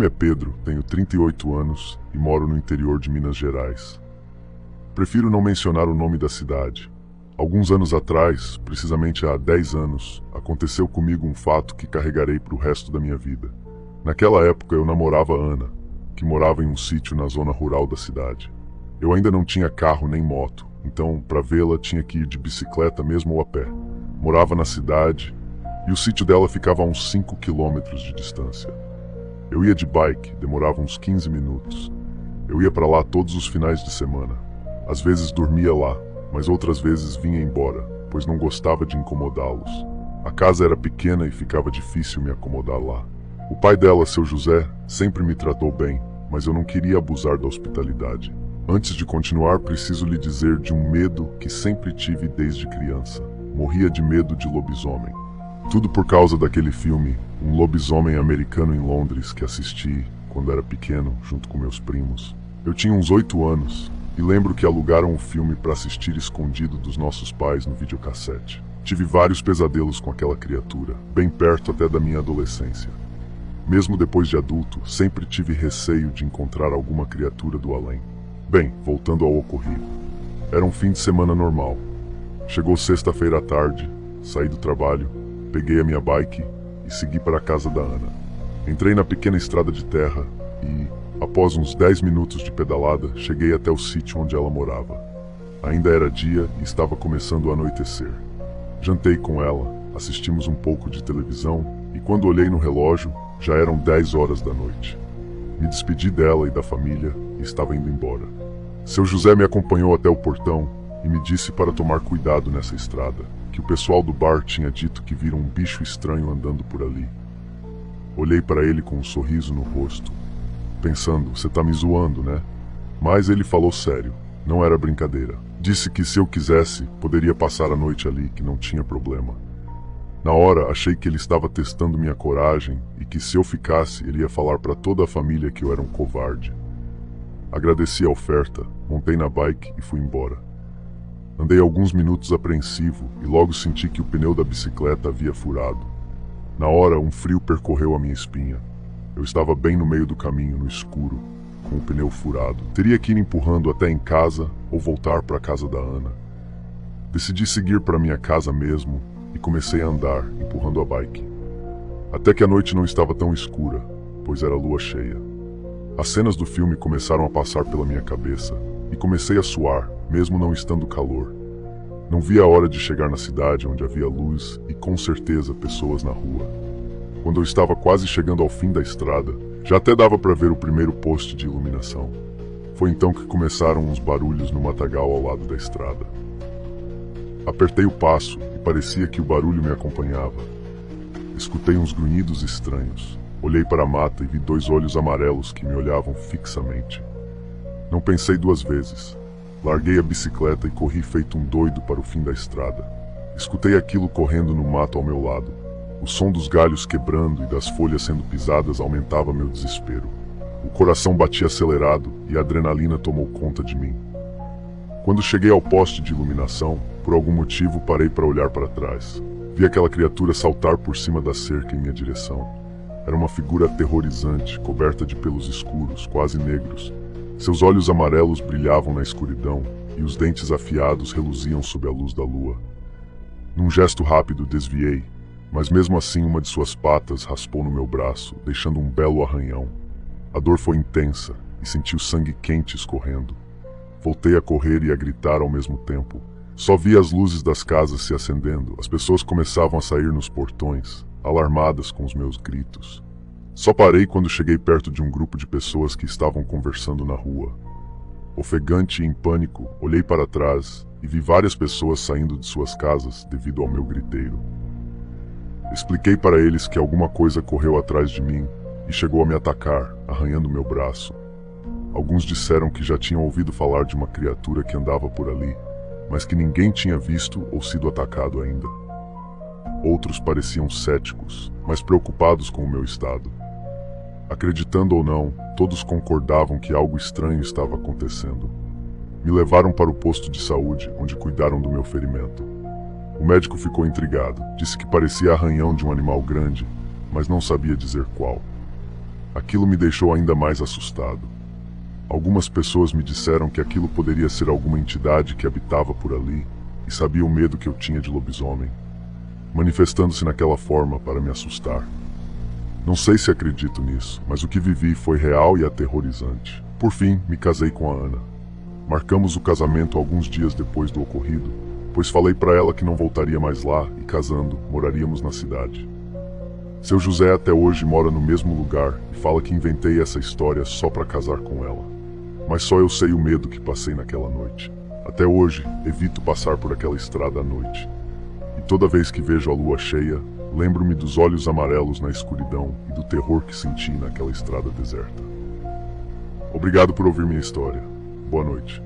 nome é Pedro, tenho 38 anos e moro no interior de Minas Gerais. Prefiro não mencionar o nome da cidade. Alguns anos atrás, precisamente há 10 anos, aconteceu comigo um fato que carregarei para o resto da minha vida. Naquela época eu namorava Ana, que morava em um sítio na zona rural da cidade. Eu ainda não tinha carro nem moto, então para vê-la tinha que ir de bicicleta mesmo ou a pé. Morava na cidade e o sítio dela ficava a uns 5 quilômetros de distância. Eu ia de bike, demorava uns 15 minutos. Eu ia para lá todos os finais de semana. Às vezes dormia lá, mas outras vezes vinha embora, pois não gostava de incomodá-los. A casa era pequena e ficava difícil me acomodar lá. O pai dela, seu José, sempre me tratou bem, mas eu não queria abusar da hospitalidade. Antes de continuar, preciso lhe dizer de um medo que sempre tive desde criança. Morria de medo de lobisomem. Tudo por causa daquele filme, Um Lobisomem Americano em Londres, que assisti quando era pequeno, junto com meus primos. Eu tinha uns 8 anos e lembro que alugaram o filme para assistir escondido dos nossos pais no videocassete. Tive vários pesadelos com aquela criatura, bem perto até da minha adolescência. Mesmo depois de adulto, sempre tive receio de encontrar alguma criatura do além. Bem, voltando ao ocorrido. Era um fim de semana normal. Chegou sexta-feira à tarde, saí do trabalho, peguei a minha bike e segui para a casa da Ana. Entrei na pequena estrada de terra e, após uns 10 minutos de pedalada, cheguei até o sítio onde ela morava. Ainda era dia e estava começando a anoitecer. Jantei com ela, assistimos um pouco de televisão e quando olhei no relógio, já eram 10 horas da noite. Me despedi dela e da família e estava indo embora. Seu José me acompanhou até o portão e me disse para tomar cuidado nessa estrada, que o pessoal do bar tinha dito que viram um bicho estranho andando por ali. Olhei para ele com um sorriso no rosto, pensando, você tá me zoando, né? Mas ele falou sério, não era brincadeira. Disse que se eu quisesse, poderia passar a noite ali, que não tinha problema. Na hora, achei que ele estava testando minha coragem e que se eu ficasse, ele ia falar para toda a família que eu era um covarde. Agradeci a oferta, montei na bike e fui embora. Andei alguns minutos apreensivo e logo senti que o pneu da bicicleta havia furado. Na hora, um frio percorreu a minha espinha. Eu estava bem no meio do caminho, no escuro, com o pneu furado. Teria que ir empurrando até em casa ou voltar para a casa da Ana. Decidi seguir para minha casa mesmo e comecei a andar, empurrando a bike. Até que a noite não estava tão escura, pois era lua cheia. As cenas do filme começaram a passar pela minha cabeça e comecei a suar, mesmo não estando calor. Não vi a hora de chegar na cidade onde havia luz e com certeza pessoas na rua. Quando eu estava quase chegando ao fim da estrada, já até dava para ver o primeiro poste de iluminação. Foi então que começaram uns barulhos no matagal ao lado da estrada. Apertei o passo e parecia que o barulho me acompanhava. Escutei uns grunhidos estranhos. Olhei para a mata e vi 2 olhos amarelos que me olhavam fixamente. Não pensei 2 vezes. Larguei a bicicleta e corri feito um doido para o fim da estrada. Escutei aquilo correndo no mato ao meu lado. O som dos galhos quebrando e das folhas sendo pisadas aumentava meu desespero. O coração batia acelerado e a adrenalina tomou conta de mim. Quando cheguei ao poste de iluminação, por algum motivo parei para olhar para trás. Vi aquela criatura saltar por cima da cerca em minha direção. Era uma figura aterrorizante, coberta de pelos escuros, quase negros. Seus olhos amarelos brilhavam na escuridão e os dentes afiados reluziam sob a luz da lua. Num gesto rápido desviei, mas mesmo assim uma de suas patas raspou no meu braço, deixando um belo arranhão. A dor foi intensa e senti o sangue quente escorrendo. Voltei a correr e a gritar ao mesmo tempo. Só vi as luzes das casas se acendendo, as pessoas começavam a sair nos portões, alarmadas com os meus gritos. Só parei quando cheguei perto de um grupo de pessoas que estavam conversando na rua. Ofegante e em pânico, olhei para trás e vi várias pessoas saindo de suas casas devido ao meu griteiro. Expliquei para eles que alguma coisa correu atrás de mim e chegou a me atacar, arranhando meu braço. Alguns disseram que já tinham ouvido falar de uma criatura que andava por ali, mas que ninguém tinha visto ou sido atacado ainda. Outros pareciam céticos, mas preocupados com o meu estado. Acreditando ou não, todos concordavam que algo estranho estava acontecendo. Me levaram para o posto de saúde, onde cuidaram do meu ferimento. O médico ficou intrigado, disse que parecia arranhão de um animal grande, mas não sabia dizer qual. Aquilo me deixou ainda mais assustado. Algumas pessoas me disseram que aquilo poderia ser alguma entidade que habitava por ali e sabia o medo que eu tinha de lobisomem, manifestando-se naquela forma para me assustar. Não sei se acredito nisso, mas o que vivi foi real e aterrorizante. Por fim, me casei com a Ana. Marcamos o casamento alguns dias depois do ocorrido, pois falei para ela que não voltaria mais lá e, casando, moraríamos na cidade. Seu José até hoje mora no mesmo lugar e fala que inventei essa história só para casar com ela. Mas só eu sei o medo que passei naquela noite. Até hoje, evito passar por aquela estrada à noite. E toda vez que vejo a lua cheia, lembro-me dos olhos amarelos na escuridão e do terror que senti naquela estrada deserta. Obrigado por ouvir minha história. Boa noite.